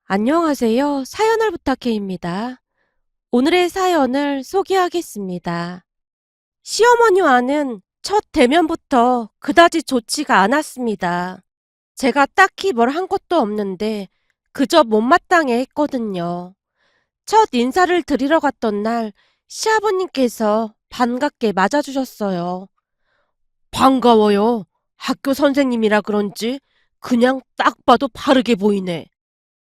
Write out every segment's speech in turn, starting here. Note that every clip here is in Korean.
안녕하세요. 사연을 부탁해입니다. 오늘의 사연을 소개하겠습니다. 시어머니와는 첫 대면부터 그다지 좋지가 않았습니다. 제가 딱히 뭘 한 것도 없는데 그저 못마땅해 했거든요. 첫 인사를 드리러 갔던 날 시아버님께서 반갑게 맞아주셨어요. 반가워요. 학교 선생님이라 그런지 그냥 딱 봐도 바르게 보이네.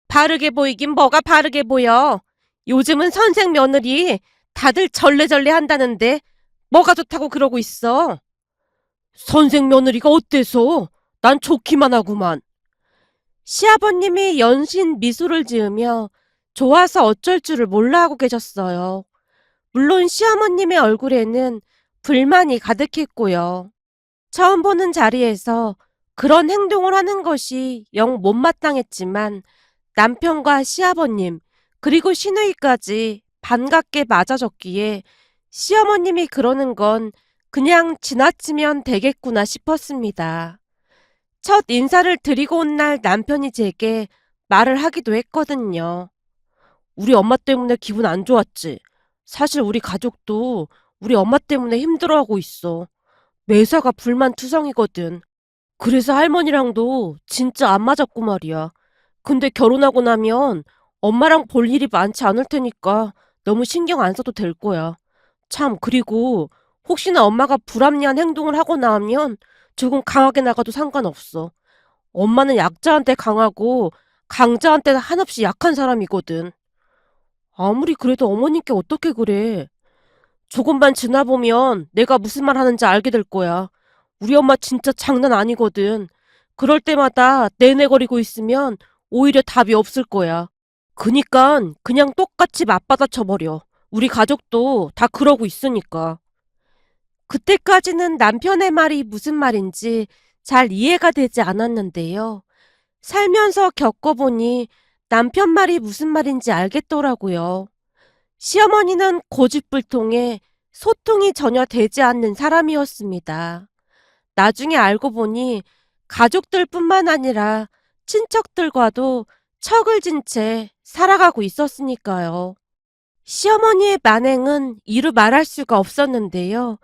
바르게 보이긴 뭐가 바르게 보여. 요즘은 선생 며느리 다들 절레절레 한다는데 뭐가 좋다고 그러고 있어. 선생 며느리가 어때서? 난 좋기만 하구만. 시아버님이 연신 미소를 지으며 좋아서 어쩔 줄을 몰라 하고 계셨어요. 물론 시어머님의 얼굴에는 불만이 가득했고요. 처음 보는 자리에서 그런 행동을 하는 것이 영 못마땅했지만 남편과 시아버님, 그리고 시누이까지 반갑게 맞아줬기에 시어머님이 그러는 건 그냥 지나치면 되겠구나 싶었습니다. 첫 인사를 드리고 온 날 남편이 제게 말을 하기도 했거든요. 우리 엄마 때문에 기분 안 좋았지. 사실 우리 가족도 우리 엄마 때문에 힘들어하고 있어. 매사가 불만투성이거든. 그래서 할머니랑도 진짜 안 맞았고 말이야. 근데 결혼하고 나면 엄마랑 볼 일이 많지 않을 테니까 너무 신경 안 써도 될 거야. 참, 그리고 혹시나 엄마가 불합리한 행동을 하고 나면 조금 강하게 나가도 상관없어. 엄마는 약자한테 강하고 강자한테는 한없이 약한 사람이거든. 아무리 그래도 어머님께 어떻게 그래. 조금만 지나보면 내가 무슨 말 하는지 알게 될 거야. 우리 엄마 진짜 장난 아니거든. 그럴 때마다 내내거리고 있으면 오히려 답이 없을 거야. 그니깐 그냥 똑같이 맞받아 쳐버려. 우리 가족도 다 그러고 있으니까. 그때까지는 남편의 말이 무슨 말인지 잘 이해가 되지 않았는데요. 살면서 겪어보니 남편 말이 무슨 말인지 알겠더라고요. 시어머니는 고집불통에 소통이 전혀 되지 않는 사람이었습니다. 나중에 알고 보니 가족들뿐만 아니라 친척들과도 척을 진 채 살아가고 있었으니까요. 시어머니의 만행은 이루 말할 수가 없었는데요.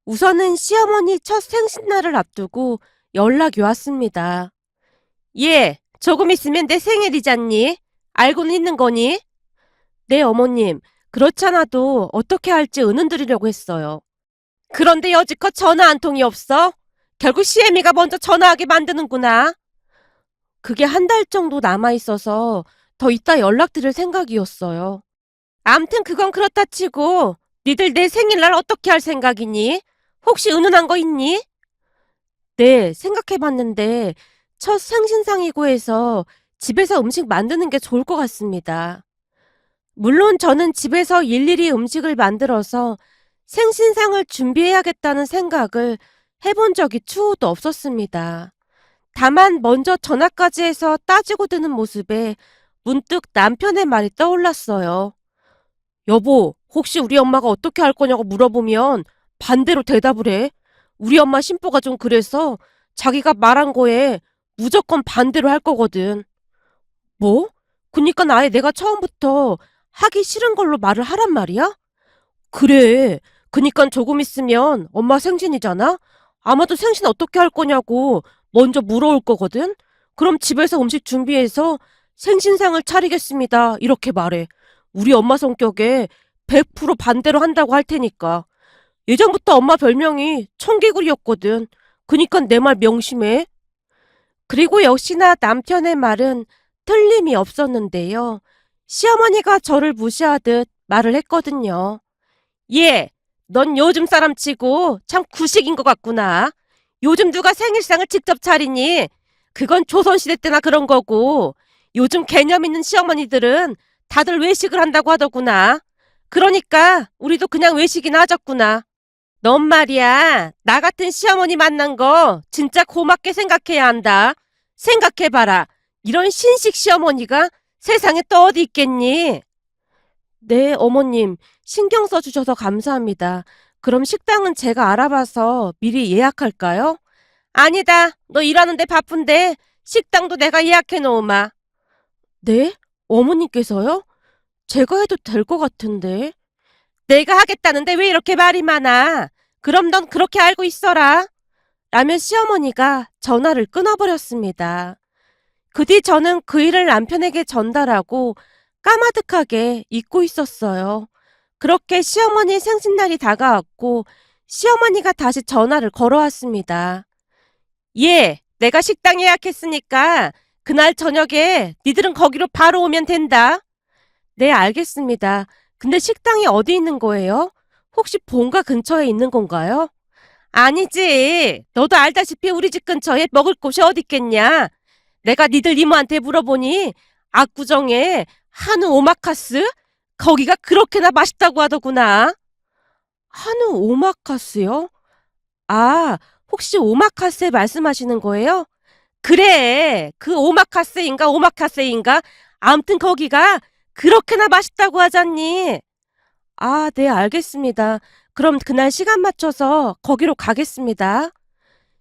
우선은 시어머니 첫 생신날을 앞두고 연락이 왔습니다. 예, 조금 있으면 내 생일이잖니? 알고는 있는 거니? 네, 어머님. 그렇잖아도 어떻게 할지 은은드리려고 했어요. 그런데 여지껏 전화 한 통이 없어? 결국 시애미가 먼저 전화하게 만드는구나. 그게 한 달 정도 남아있어서 더 이따 연락드릴 생각이었어요. 암튼 그건 그렇다 치고 니들 내 생일날 어떻게 할 생각이니? 혹시 은은한 거 있니? 네, 생각해봤는데 첫 생신상이고 해서 집에서 음식 만드는 게 좋을 것 같습니다. 물론 저는 집에서 일일이 음식을 만들어서 생신상을 준비해야겠다는 생각을 해본 적이 추후도 없었습니다. 다만 먼저 전화까지 해서 따지고 드는 모습에 문득 남편의 말이 떠올랐어요. 여보, 혹시 우리 엄마가 어떻게 할 거냐고 물어보면 반대로 대답을 해. 우리 엄마 심보가 좀 그래서 자기가 말한 거에 무조건 반대로 할 거거든. 뭐? 그니까 아예 내가 처음부터 하기 싫은 걸로 말을 하란 말이야? 그래. 그니까 조금 있으면 엄마 생신이잖아? 아마도 생신 어떻게 할 거냐고 먼저 물어올 거거든? 그럼 집에서 음식 준비해서 생신상을 차리겠습니다. 이렇게 말해. 우리 엄마 성격에 100% 반대로 한다고 할 테니까. 예전부터 엄마 별명이 청개구리였거든. 그니까 내 말 명심해. 그리고 역시나 남편의 말은 틀림이 없었는데요. 시어머니가 저를 무시하듯 말을 했거든요. 예, 넌 요즘 사람 치고 참 구식인 것 같구나. 요즘 누가 생일상을 직접 차리니? 그건 조선시대 때나 그런 거고, 요즘 개념 있는 시어머니들은 다들 외식을 한다고 하더구나. 그러니까 우리도 그냥 외식이나 하자꾸나. 넌 말이야, 나 같은 시어머니 만난 거 진짜 고맙게 생각해야 한다. 생각해봐라. 이런 신식 시어머니가 세상에 또 어디 있겠니? 네, 어머님. 신경 써주셔서 감사합니다. 그럼 식당은 제가 알아봐서 미리 예약할까요? 아니다. 너 일하는데 바쁜데 식당도 내가 예약해 놓으마. 네? 어머님께서요? 제가 해도 될 것 같은데. 내가 하겠다는데 왜 이렇게 말이 많아? 그럼 넌 그렇게 알고 있어라. 라며 시어머니가 전화를 끊어버렸습니다. 그 뒤 저는 그 일을 남편에게 전달하고 까마득하게 잊고 있었어요. 그렇게 시어머니 생신날이 다가왔고 시어머니가 다시 전화를 걸어왔습니다. 예, 내가 식당 예약했으니까 그날 저녁에 니들은 거기로 바로 오면 된다. 네, 알겠습니다. 근데 식당이 어디 있는 거예요? 혹시 본가 근처에 있는 건가요? 아니지. 너도 알다시피 우리 집 근처에 먹을 곳이 어디 있겠냐? 내가 니들 이모한테 물어보니 압구정에 한우 오마카스? 거기가 그렇게나 맛있다고 하더구나. 한우 오마카스요? 아, 혹시 오마카세 말씀하시는 거예요? 그래, 그 오마카세인가? 암튼 거기가 그렇게나 맛있다고 하잖니. 아, 네, 알겠습니다. 그럼 그날 시간 맞춰서 거기로 가겠습니다.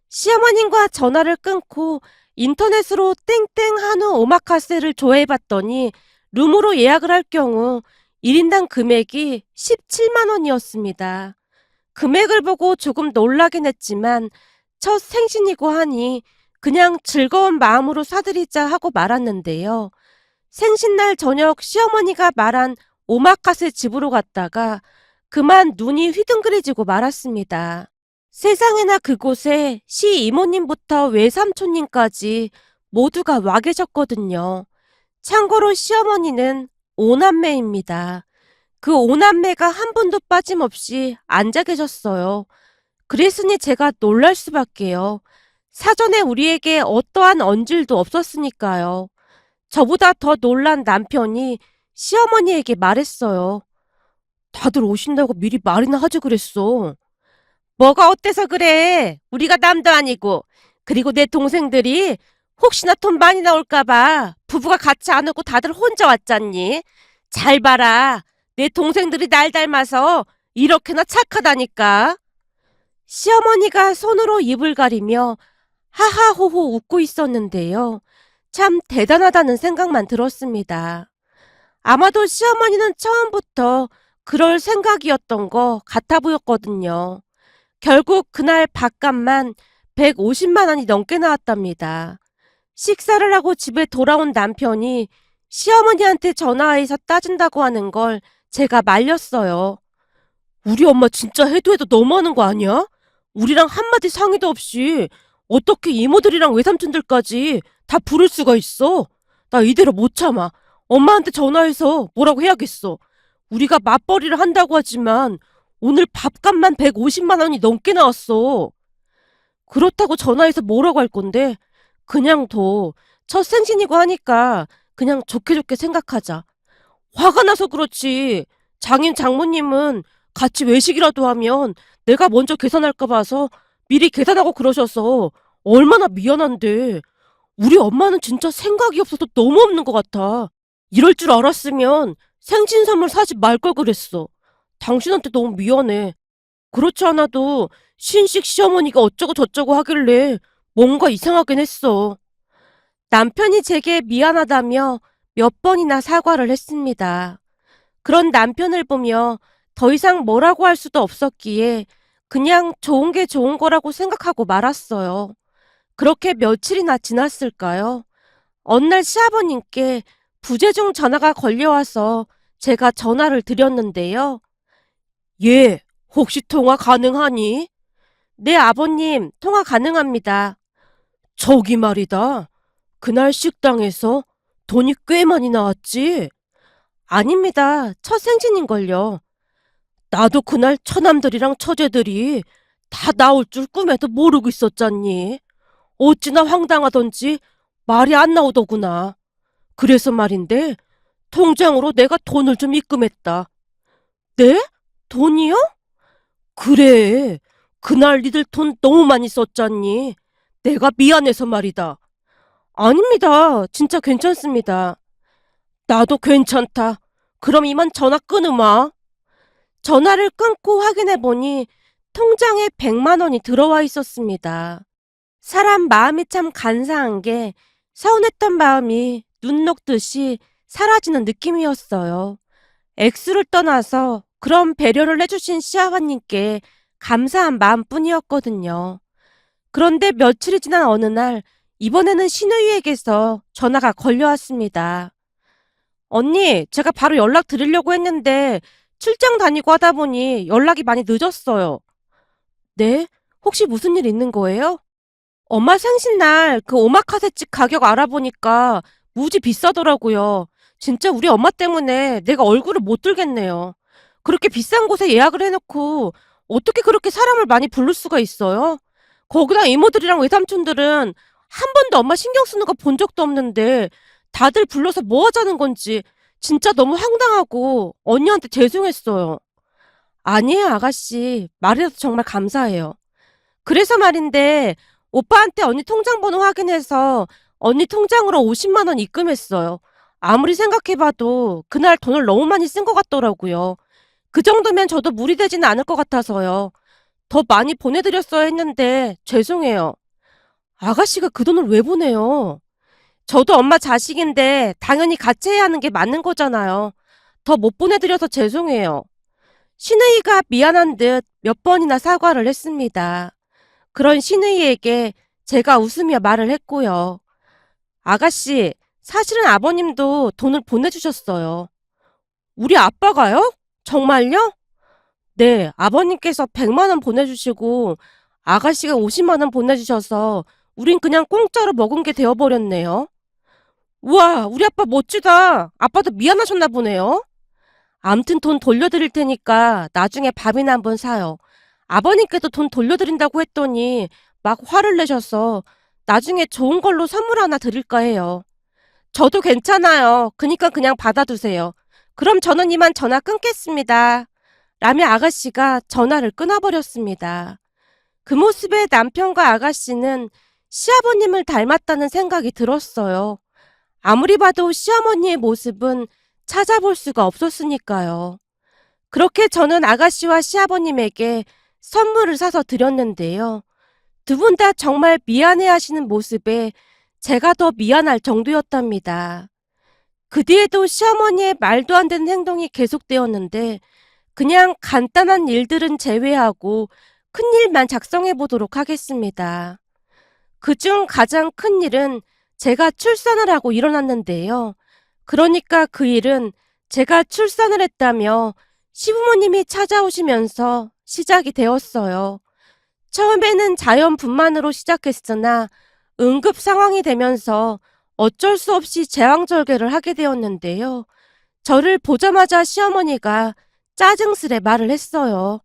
시어머님과 전화를 끊고 인터넷으로 땡땡 한우 오마카세를 조회해봤더니 룸으로 예약을 할 경우 1인당 금액이 17만 원이었습니다. 금액을 보고 조금 놀라긴 했지만 첫 생신이고 하니 그냥 즐거운 마음으로 사드리자 하고 말았는데요. 생신날 저녁 시어머니가 말한 오마카세 집으로 갔다가 그만 눈이 휘둥그레지고 말았습니다. 세상에나 그곳에 시 이모님부터 외삼촌님까지 모두가 와 계셨거든요. 참고로 시어머니는 오남매입니다. 그 오남매가 한 분도 빠짐없이 앉아 계셨어요. 그랬으니 제가 놀랄 수밖에요. 사전에 우리에게 어떠한 언질도 없었으니까요. 저보다 더 놀란 남편이 시어머니에게 말했어요. 다들 오신다고 미리 말이나 하지 그랬어. 뭐가 어때서 그래? 우리가 남도 아니고. 그리고 내 동생들이 혹시나 돈 많이 나올까봐 부부가 같이 안 오고 다들 혼자 왔잖니. 잘 봐라. 내 동생들이 날 닮아서 이렇게나 착하다니까. 시어머니가 손으로 입을 가리며 하하호호 웃고 있었는데요. 참 대단하다는 생각만 들었습니다. 아마도 시어머니는 처음부터 그럴 생각이었던 거 같아 보였거든요. 결국 그날 밥값만 150만 원이 넘게 나왔답니다. 식사를 하고 집에 돌아온 남편이 시어머니한테 전화해서 따진다고 하는 걸 제가 말렸어요. 우리 엄마 진짜 해도 너무하는 거 아니야? 우리랑 한마디 상의도 없이 어떻게 이모들이랑 외삼촌들까지 다 부를 수가 있어? 나 이대로 못 참아. 엄마한테 전화해서 뭐라고 해야겠어. 우리가 맞벌이를 한다고 하지만 오늘 밥값만 150만 원이 넘게 나왔어. 그렇다고 전화해서 뭐라고 할 건데 그냥 둬. 첫 생신이고 하니까 그냥 좋게 좋게 생각하자. 화가 나서 그렇지. 장인 장모님은 같이 외식이라도 하면 내가 먼저 계산할까 봐서 미리 계산하고 그러셔서 얼마나 미안한데. 우리 엄마는 진짜 생각이 없어서 너무 없는 것 같아. 이럴 줄 알았으면 생신 선물 사지 말 걸 그랬어. 당신한테 너무 미안해. 그렇지 않아도 신식 시어머니가 어쩌고 저쩌고 하길래 뭔가 이상하긴 했어. 남편이 제게 미안하다며 몇 번이나 사과를 했습니다. 그런 남편을 보며 더 이상 뭐라고 할 수도 없었기에 그냥 좋은 게 좋은 거라고 생각하고 말았어요. 그렇게 며칠이나 지났을까요? 어느 날 시아버님께 부재중 전화가 걸려와서 제가 전화를 드렸는데요. 예, 혹시 통화 가능하니? 네, 아버님, 통화 가능합니다. 저기 말이다. 그날 식당에서 돈이 꽤 많이 나왔지? 아닙니다. 첫 생신인걸요. 나도 그날 처남들이랑 처제들이 다 나올 줄 꿈에도 모르고 있었잖니. 어찌나 황당하던지 말이 안 나오더구나. 그래서 말인데 통장으로 내가 돈을 좀 입금했다. 네? 돈이요? 그래. 그날 니들 돈 너무 많이 썼잖니. 내가 미안해서 말이다. 아닙니다. 진짜 괜찮습니다. 나도 괜찮다. 그럼 이만 전화 끊으마. 전화를 끊고 확인해 보니 통장에 100만 원이 들어와 있었습니다. 사람 마음이 참 간사한 게 서운했던 마음이 눈 녹듯이 사라지는 느낌이었어요. 액수를 떠나서 그런 배려를 해주신 시아버님께 감사한 마음뿐이었거든요. 그런데 며칠이 지난 어느 날 이번에는 시누이에게서 전화가 걸려왔습니다. 언니, 제가 바로 연락 드리려고 했는데 출장 다니고 하다 보니 연락이 많이 늦었어요. 네? 혹시 무슨 일 있는 거예요? 엄마 생신날 그 오마카세집 가격 알아보니까 무지 비싸더라고요. 진짜 우리 엄마 때문에 내가 얼굴을 못 들겠네요. 그렇게 비싼 곳에 예약을 해놓고 어떻게 그렇게 사람을 많이 부를 수가 있어요? 거기다 이모들이랑 외삼촌들은 한 번도 엄마 신경 쓰는 거 본 적도 없는데 다들 불러서 뭐 하자는 건지 진짜 너무 황당하고 언니한테 죄송했어요. 아니에요, 아가씨. 말해서 정말 감사해요. 그래서 말인데 오빠한테 언니 통장 번호 확인해서 언니 통장으로 50만 원 입금했어요. 아무리 생각해봐도 그날 돈을 너무 많이 쓴 것 같더라고요. 그 정도면 저도 무리되지는 않을 것 같아서요. 더 많이 보내드렸어야 했는데 죄송해요. 아가씨가 그 돈을 왜 보내요? 저도 엄마 자식인데 당연히 같이 해야 하는 게 맞는 거잖아요. 더 못 보내드려서 죄송해요. 신우이가 미안한 듯 몇 번이나 사과를 했습니다. 그런 신우이에게 제가 웃으며 말을 했고요. 아가씨, 사실은 아버님도 돈을 보내주셨어요. 우리 아빠가요? 정말요? 네, 아버님께서 100만 원 보내주시고 아가씨가 50만 원 보내주셔서 우린 그냥 공짜로 먹은 게 되어버렸네요. 우와, 우리 아빠 멋지다. 아빠도 미안하셨나 보네요. 암튼 돈 돌려드릴 테니까 나중에 밥이나 한번 사요. 아버님께도 돈 돌려드린다고 했더니 막 화를 내셔서 나중에 좋은 걸로 선물 하나 드릴까 해요. 저도 괜찮아요. 그니까 그냥 받아두세요. 그럼 저는 이만 전화 끊겠습니다. 라며 아가씨가 전화를 끊어버렸습니다. 그 모습에 남편과 아가씨는 시아버님을 닮았다는 생각이 들었어요. 아무리 봐도 시어머니의 모습은 찾아볼 수가 없었으니까요. 그렇게 저는 아가씨와 시아버님에게 선물을 사서 드렸는데요. 두 분 다 정말 미안해 하시는 모습에 제가 더 미안할 정도였답니다. 그 뒤에도 시어머니의 말도 안 되는 행동이 계속되었는데 그냥 간단한 일들은 제외하고 큰일만 작성해 보도록 하겠습니다. 그중 가장 큰 일은 제가 출산을 하고 일어났는데요. 그러니까 그 일은 제가 출산을 했다며 시부모님이 찾아오시면서 시작이 되었어요. 처음에는 자연분만으로 시작했으나 응급 상황이 되면서 어쩔 수 없이 제왕절개를 하게 되었는데요. 저를 보자마자 시어머니가 짜증스레 말을 했어요.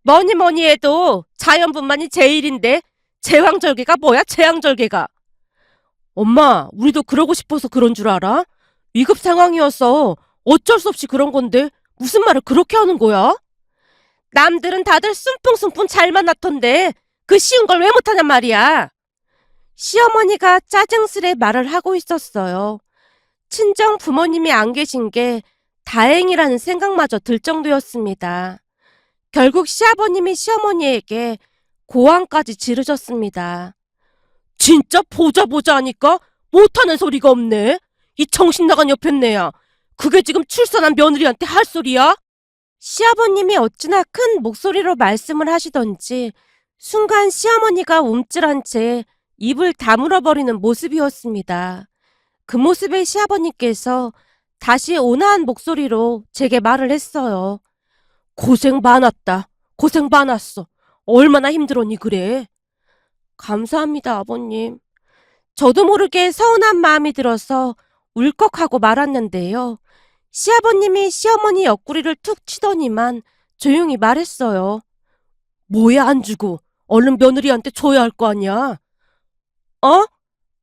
뭐니 뭐니 해도 자연분만이 제일인데 제왕절개가 뭐야, 제왕절개가. 엄마, 우리도 그러고 싶어서 그런 줄 알아? 위급 상황이어서 어쩔 수 없이 그런 건데 무슨 말을 그렇게 하는 거야? 남들은 다들 숨풍숨풍 잘 만났던데 그 쉬운 걸 왜 못하냔 말이야. 시어머니가 짜증스레 말을 하고 있었어요. 친정 부모님이 안 계신 게 다행이라는 생각마저 들 정도였습니다. 결국 시아버님이 시어머니에게 고함까지 지르셨습니다. 진짜 보자 하니까 못하는 소리가 없네. 이 정신 나간 여편네야. 그게 지금 출산한 며느리한테 할 소리야? 시아버님이 어찌나 큰 목소리로 말씀을 하시던지 순간 시어머니가 움찔한 채 입을 다물어버리는 모습이었습니다. 그 모습에 시아버님께서 다시 온화한 목소리로 제게 말을 했어요. 고생 많았다. 고생 많았어. 얼마나 힘들었니 그래? 감사합니다, 아버님. 저도 모르게 서운한 마음이 들어서 울컥하고 말았는데요. 시아버님이 시어머니 옆구리를 툭 치더니만 조용히 말했어요. 뭐야 안 주고 얼른 며느리한테 줘야 할 거 아니야. 어?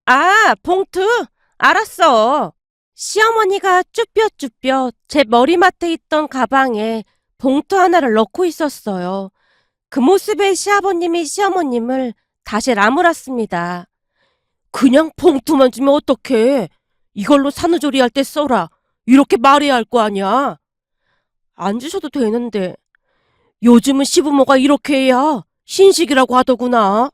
아, 봉투? 알았어. 시어머니가 쭈뼛쭈뼛 제 머리맡에 있던 가방에 봉투 하나를 넣고 있었어요. 그 모습에 시아버님이 시어머님을 다시 나무랐습니다. 그냥 봉투만 주면 어떡해. 이걸로 산후조리 할 때 써라. 이렇게 말해야 할 거 아니야. 안 주셔도 되는데. 요즘은 시부모가 이렇게 해야 신식이라고 하더구나.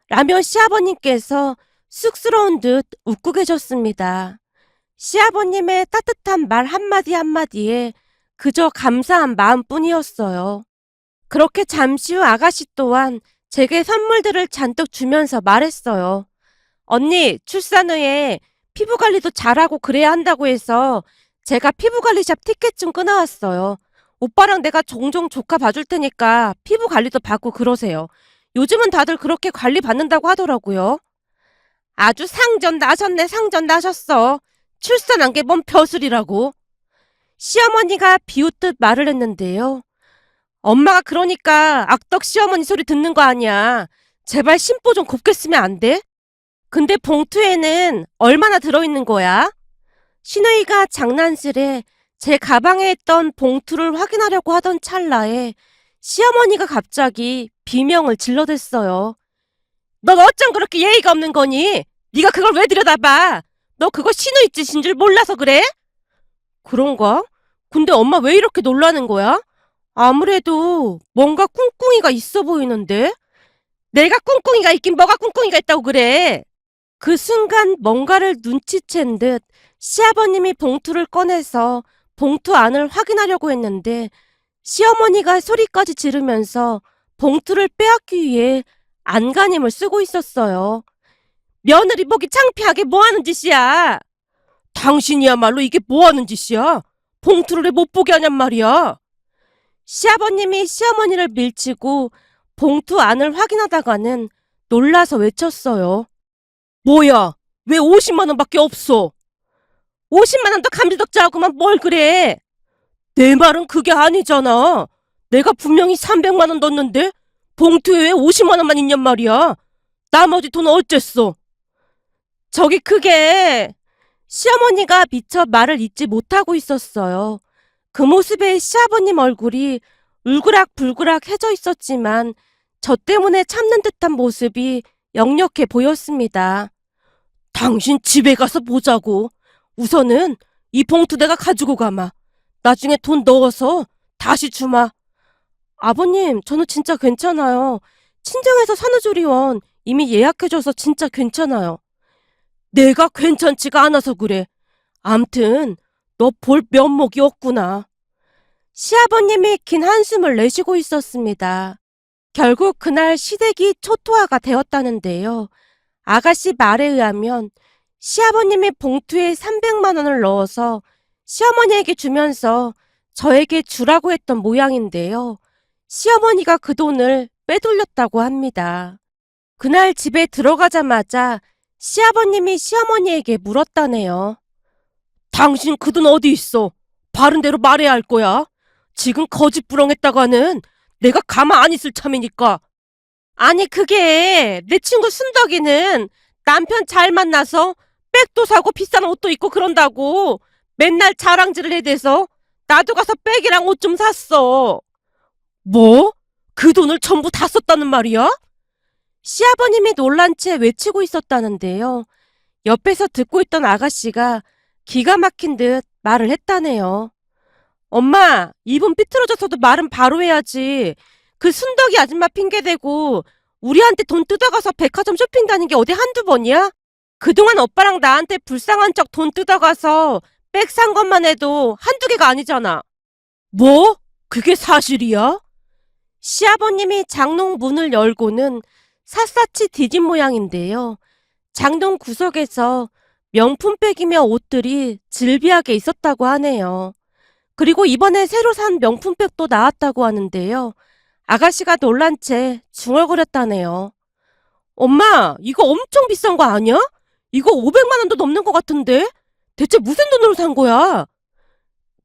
라며 시아버님께서 쑥스러운 듯 웃고 계셨습니다. 시아버님의 따뜻한 말 한마디 한마디에 그저 감사한 마음뿐이었어요. 그렇게 잠시 후 아가씨 또한 제게 선물들을 잔뜩 주면서 말했어요. 언니, 출산 후에 피부 관리도 잘하고 그래야 한다고 해서 제가 피부관리샵 티켓 좀 끊어왔어요. 오빠랑 내가 종종 조카 봐줄 테니까 피부 관리도 받고 그러세요. 요즘은 다들 그렇게 관리 받는다고 하더라고요. 아주 상전 나셨네, 상전 나셨어. 출산한 게 뭔 벼슬이라고. 시어머니가 비웃듯 말을 했는데요. 엄마가 그러니까 악덕 시어머니 소리 듣는 거 아니야. 제발 심보 좀 곱게 쓰면 안 돼? 근데 봉투에는 얼마나 들어있는 거야? 신우이가 장난스레 제 가방에 있던 봉투를 확인하려고 하던 찰나에 시어머니가 갑자기 비명을 질러댔어요. 넌 어쩜 그렇게 예의가 없는 거니? 네가 그걸 왜 들여다봐? 너 그거 신우이 짓인 줄 몰라서 그래? 그런가? 근데 엄마 왜 이렇게 놀라는 거야? 아무래도 뭔가 꿍꿍이가 있어 보이는데? 내가 꿍꿍이가 있긴 뭐가 꿍꿍이가 있다고 그래? 그 순간 뭔가를 눈치챈 듯 시아버님이 봉투를 꺼내서 봉투 안을 확인하려고 했는데 시어머니가 소리까지 지르면서 봉투를 빼앗기 위해 안간힘을 쓰고 있었어요. 며느리 보기 창피하게 뭐하는 짓이야? 당신이야말로 이게 뭐하는 짓이야? 봉투를 왜 못 보게 하냔 말이야. 시아버님이 시어머니를 밀치고 봉투 안을 확인하다가는 놀라서 외쳤어요. 뭐야? 왜 50만 원밖에 없어? 50만 원도 감지덕지하고만 뭘 그래? 내 말은 그게 아니잖아. 내가 분명히 300만 원 넣었는데 봉투에 왜 50만 원만 있냔 말이야. 나머지 돈 어쨌어? 저기 그게 시어머니가 미처 말을 잇지 못하고 있었어요. 그 모습에 시아버님 얼굴이 울그락불그락해져 있었지만 저 때문에 참는 듯한 모습이 역력해 보였습니다. 당신 집에 가서 보자고. 우선은 이 봉투 내가 가지고 가마. 나중에 돈 넣어서 다시 주마. 아버님, 저는 진짜 괜찮아요. 친정에서 산후조리원 이미 예약해줘서 진짜 괜찮아요. 내가 괜찮지가 않아서 그래. 암튼 너 볼 면목이 없구나. 시아버님이 긴 한숨을 내쉬고 있었습니다. 결국 그날 시댁이 초토화가 되었다는데요. 아가씨 말에 의하면 시아버님이 봉투에 300만 원을 넣어서 시어머니에게 주면서 저에게 주라고 했던 모양인데요. 시어머니가 그 돈을 빼돌렸다고 합니다. 그날 집에 들어가자마자 시아버님이 시어머니에게 물었다네요. 당신 그 돈 어디 있어? 바른 대로 말해야 할 거야. 지금 거짓부렁했다가는 내가 가만 안 있을 참이니까. 아니 그게 내 친구 순덕이는 남편 잘 만나서 백도 사고 비싼 옷도 입고 그런다고 맨날 자랑질을 해대서 나도 가서 백이랑 옷 좀 샀어. 뭐? 그 돈을 전부 다 썼다는 말이야? 시아버님이 놀란 채 외치고 있었다는데요. 옆에서 듣고 있던 아가씨가 기가 막힌 듯 말을 했다네요. 엄마, 입은 삐뚤어졌어도 말은 바로 해야지. 그 순덕이 아줌마 핑계대고 우리한테 돈 뜯어가서 백화점 쇼핑 다닌 게 어디 한두 번이야? 그동안 오빠랑 나한테 불쌍한 척 돈 뜯어가서 백 산 것만 해도 한두 개가 아니잖아. 뭐? 그게 사실이야? 시아버님이 장롱 문을 열고는 샅샅이 뒤진 모양인데요. 장롱 구석에서 명품백이며 옷들이 질비하게 있었다고 하네요. 그리고 이번에 새로 산 명품백도 나왔다고 하는데요. 아가씨가 놀란 채 중얼거렸다네요. 엄마, 이거 엄청 비싼 거 아니야? 이거 500만 원도 넘는 것 같은데? 대체 무슨 돈으로 산 거야?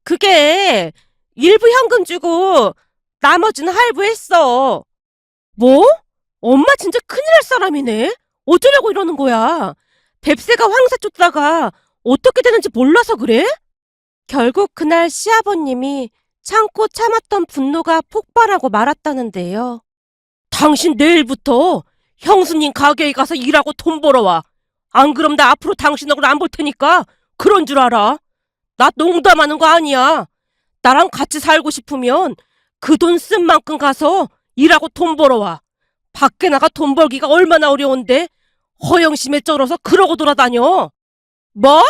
그게 일부 현금 주고 나머지는 할부했어. 뭐? 엄마 진짜 큰일 날 사람이네? 어쩌려고 이러는 거야? 뱁새가 황새 쫓다가 어떻게 되는지 몰라서 그래? 결국 그날 시아버님이 참고 참았던 분노가 폭발하고 말았다는데요. 당신 내일부터 형수님 가게에 가서 일하고 돈 벌어와. 안 그럼 나 앞으로 당신 얼굴 안 볼 테니까 그런 줄 알아. 나 농담하는 거 아니야. 나랑 같이 살고 싶으면 그 돈 쓴 만큼 가서 일하고 돈 벌어와. 밖에 나가 돈 벌기가 얼마나 어려운데 허영심에 쩔어서 그러고 돌아다녀. 뭐?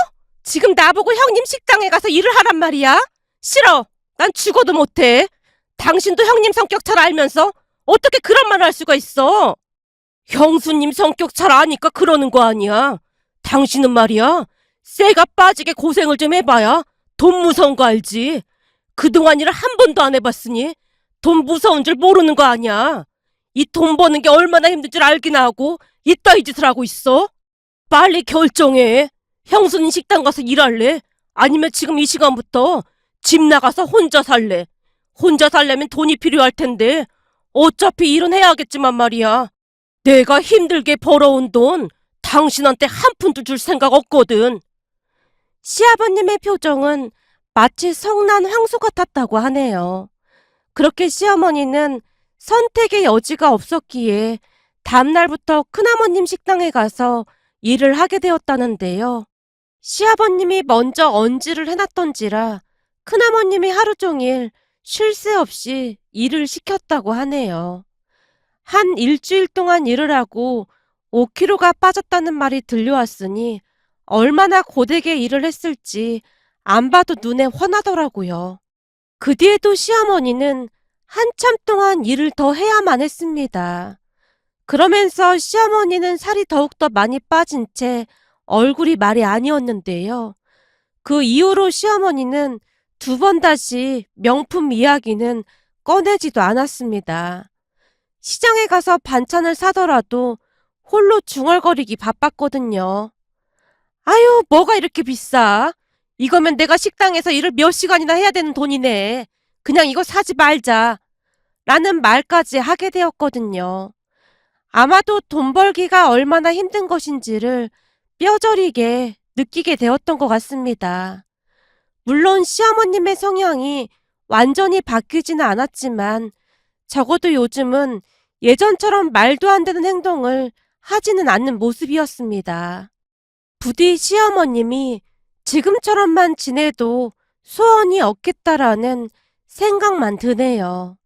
지금 나보고 형님 식당에 가서 일을 하란 말이야? 싫어. 난 죽어도 못해. 당신도 형님 성격 잘 알면서 어떻게 그런 말을 할 수가 있어? 형수님 성격 잘 아니까 그러는 거 아니야. 당신은 말이야. 쇠가 빠지게 고생을 좀 해봐야 돈 무서운 거 알지? 그동안 일을 한 번도 안 해봤으니 돈 무서운 줄 모르는 거 아니야. 이 돈 버는 게 얼마나 힘든 줄 알기나 하고 이따위 짓을 하고 있어? 빨리 결정해. 형수님 식당 가서 일할래? 아니면 지금 이 시간부터 집 나가서 혼자 살래? 혼자 살려면 돈이 필요할 텐데 어차피 일은 해야겠지만 말이야. 내가 힘들게 벌어온 돈 당신한테 한 푼도 줄 생각 없거든. 시아버님의 표정은 마치 성난 황소 같았다고 하네요. 그렇게 시어머니는 선택의 여지가 없었기에 다음날부터 큰아버님 식당에 가서 일을 하게 되었다는데요. 시아버님이 먼저 언지를 해놨던지라 큰아버님이 하루 종일 쉴 새 없이 일을 시켰다고 하네요. 한 일주일 동안 일을 하고 5kg가 빠졌다는 말이 들려왔으니 얼마나 고되게 일을 했을지 안 봐도 눈에 훤하더라고요. 그 뒤에도 시어머니는 한참 동안 일을 더 해야만 했습니다. 그러면서 시어머니는 살이 더욱더 많이 빠진 채 얼굴이 말이 아니었는데요. 그 이후로 시어머니는 2번 다시 명품 이야기는 꺼내지도 않았습니다. 시장에 가서 반찬을 사더라도 홀로 중얼거리기 바빴거든요. 아유, 뭐가 이렇게 비싸? 이거면 내가 식당에서 일을 몇 시간이나 해야 되는 돈이네. 그냥 이거 사지 말자. 라는 말까지 하게 되었거든요. 아마도 돈 벌기가 얼마나 힘든 것인지를 뼈저리게 느끼게 되었던 것 같습니다. 물론 시어머님의 성향이 완전히 바뀌지는 않았지만 적어도 요즘은 예전처럼 말도 안 되는 행동을 하지는 않는 모습이었습니다. 부디 시어머님이 지금처럼만 지내도 소원이 없겠다라는 생각만 드네요.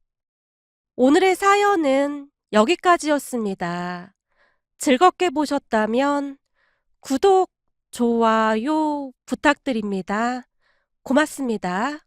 오늘의 사연은 여기까지였습니다. 즐겁게 보셨다면 구독, 좋아요 부탁드립니다. 고맙습니다.